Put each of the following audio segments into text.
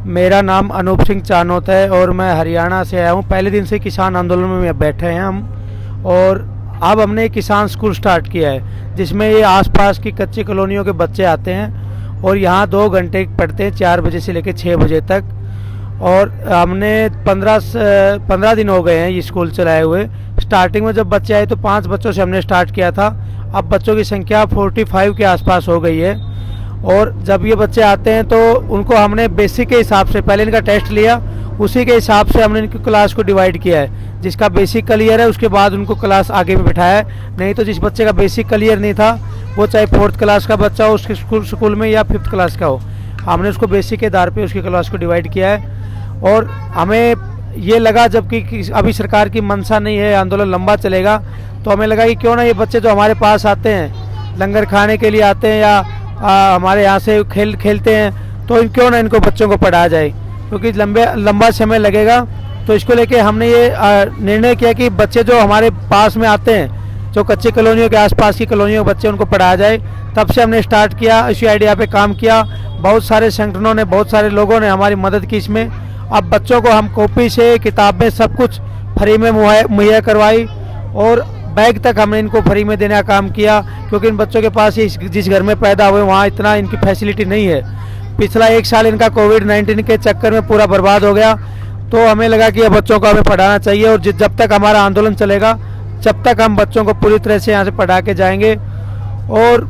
मेरा नाम अनूप सिंह चानोत है और मैं हरियाणा से आया हूँ। पहले दिन से किसान आंदोलन में बैठे हैं हम, और अब हमने एक किसान स्कूल स्टार्ट किया है जिसमें ये आसपास की कच्ची कॉलोनियों के बच्चे आते हैं और यहाँ 2 घंटे पढ़ते हैं, 4 बजे से लेकर 6 बजे तक। और हमने 15 दिन हो गए हैं ये स्कूल चलाए हुए। स्टार्टिंग में जब बच्चे आए तो 5 बच्चों से हमने स्टार्ट किया था, अब बच्चों की संख्या 45 के आसपास हो गई है। और जब ये बच्चे आते हैं तो उनको हमने बेसिक के हिसाब से पहले इनका टेस्ट लिया, उसी के हिसाब से हमने इनकी क्लास को डिवाइड किया है। जिसका बेसिक क्लियर है उसके बाद उनको क्लास आगे में बिठाया है, नहीं तो जिस बच्चे का बेसिक क्लियर नहीं था वो चाहे 4th क्लास का बच्चा हो उसके स्कूल में या 5th क्लास का हो, हमने उसको बेसिक के आधार पे उसकी क्लास को डिवाइड किया है। और हमें ये लगा जबकि अभी सरकार की मंशा नहीं है, आंदोलन लंबा चलेगा, तो हमें लगा कि क्यों ना ये बच्चे जो हमारे पास आते हैं लंगर खाने के लिए आते हैं या हमारे यहाँ से खेलते हैं, तो क्यों ना इनको बच्चों को पढ़ाया जाए, क्योंकि लंबा समय लगेगा। तो इसको लेके हमने ये निर्णय किया कि बच्चे जो हमारे पास में आते हैं, जो कच्ची कॉलोनियों के आसपास की कॉलोनियों के बच्चे, उनको पढ़ाया जाए। तब से हमने स्टार्ट किया, इसी आइडिया पे काम किया। बहुत सारे संगठनों ने, बहुत सारे लोगों ने हमारी मदद की इसमें। अब बच्चों को हम कॉपी से किताबें सब कुछ फ्री में मुहैया करवाई और बैग तक हमने इनको फ्री में देने का काम किया, क्योंकि इन बच्चों के पास जिस घर में पैदा हुए वहाँ इतना इनकी फैसिलिटी नहीं है। पिछला 1 साल इनका कोविड-19 के चक्कर में पूरा बर्बाद हो गया, तो हमें लगा कि ये बच्चों को हमें पढ़ाना चाहिए। और जब तक हमारा आंदोलन चलेगा जब तक हम बच्चों को पूरी तरह से यहाँ से पढ़ा के जाएंगे। और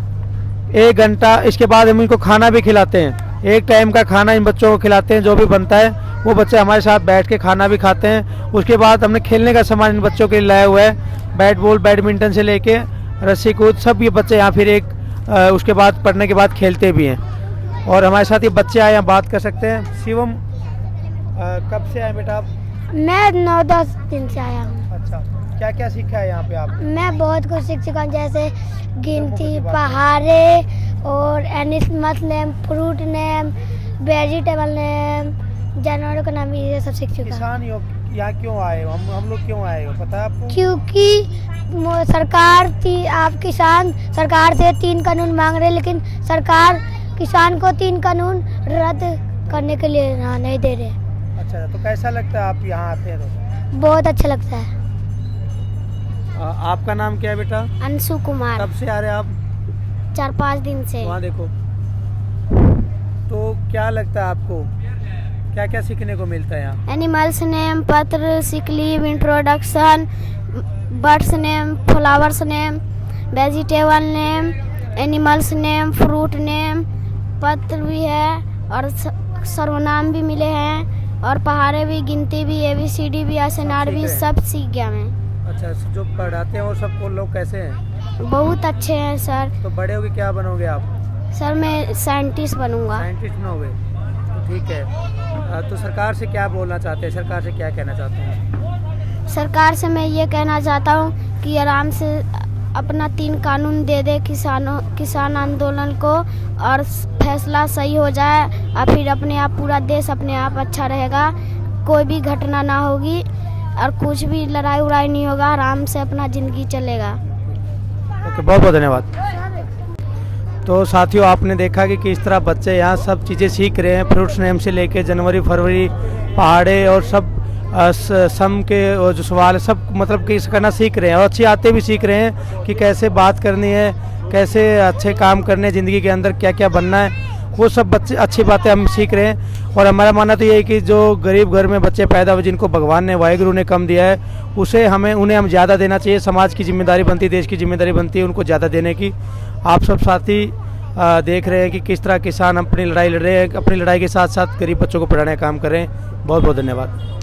1 घंटा इसके बाद हम इनको खाना भी खिलाते हैं, 1 टाइम का खाना इन बच्चों को खिलाते हैं। जो भी बनता है वो बच्चे हमारे साथ बैठ के खाना भी खाते हैं। उसके बाद हमने खेलने का सामान इन बच्चों के लिए लाया हुआ है, बैट बॉल, बैडमिंटन से लेके रस्सी कूद, सब ये बच्चे यहाँ फिर उसके बाद पढ़ने के बाद खेलते भी हैं। और हमारे साथ ये बच्चे आए, यहाँ बात कर सकते हैं। शिवम, कब से आए बेटा आप? मैं 9-10 दिन से आया हूँ। अच्छा, क्या क्या सीखा है यहाँ पे आप? मैं बहुत कुछ सीख चुका हूँ, जैसे गिनती, पहाड़े और animal name, fruit name, vegetable name, जानवरों का नाम, ये सब सीख चुका हूँ। किसान यहाँ क्यों आए हो? हम लोग क्यों आए हो पता है आपको? क्योंकि आप किसान सरकार से 3 कानून मांग रहे हैं, लेकिन सरकार किसान को 3 कानून रद्द करने के लिए नहीं दे रहे। अच्छा, तो कैसा लगता है आप यहाँ आते हैं तो? बहुत अच्छा लगता है। आपका नाम क्या है बेटा? अंशु कुमार। कब से आ रहे हैं आप? 4-5 दिन से। वहाँ देखो, तो क्या लगता है आपको, क्या क्या सीखने को मिलता है यहाँ? एनिमल्स नेम, पत्र, sick leave, introduction, birds name, flowers name, vegetable name, animals name, fruit name, पत्र भी है और सर्वनाम भी मिले हैं, और पहाड़े भी, गिनती भी, ABCD भी, असनार भी, सब सीख गया मैं। अच्छा, जो पढ़ाते हैं वो सब लोग कैसे हैं? बहुत अच्छे हैं सर। तो बड़े होके क्या बनोगे आप? सर मैं साइंटिस्ट बनूंगा। साइंटिस्ट बनोगे, तो ठीक है। तो सरकार से क्या बोलना चाहते हैं, सरकार से क्या कहना चाहते हैं? सरकार से मैं ये कहना चाहता हूँ कि आराम से अपना 3 कानून दे दे किसान आंदोलन को, और फैसला सही हो जाए, और फिर अपने आप पूरा देश अपने आप अच्छा रहेगा, कोई भी घटना ना होगी और कुछ भी लड़ाई उड़ाई नहीं होगा, आराम से अपना ज़िंदगी चलेगा। ओके, बहुत बहुत धन्यवाद। तो साथियों, आपने देखा कि किस तरह बच्चे यहाँ सब चीज़ें सीख रहे हैं, फ्रूट्स नेम से लेके जनवरी फरवरी, पहाड़े और सब सम के और जो सवाल सब मतलब कि करना सीख रहे हैं, और अच्छी आते भी सीख रहे हैं कि कैसे बात करनी है, कैसे अच्छे काम करने, ज़िंदगी के अंदर क्या क्या बनना है, वो सब बच्चे अच्छी बातें हम सीख रहे हैं। और हमारा मानना तो ये है कि जो गरीब घर में बच्चे पैदा हुए, जिनको भगवान ने, वाहिगुरु ने कम दिया है, उसे उन्हें हम ज़्यादा देना चाहिए। समाज की जिम्मेदारी बनती है, देश की जिम्मेदारी बनती है उनको ज़्यादा देने की। आप सब साथी देख रहे हैं कि किस तरह किसान अपनी लड़ाई लड़ रहे हैं, अपनी लड़ाई के साथ साथ गरीब बच्चों को पढ़ाने का काम कर रहे हैं। बहुत बहुत धन्यवाद।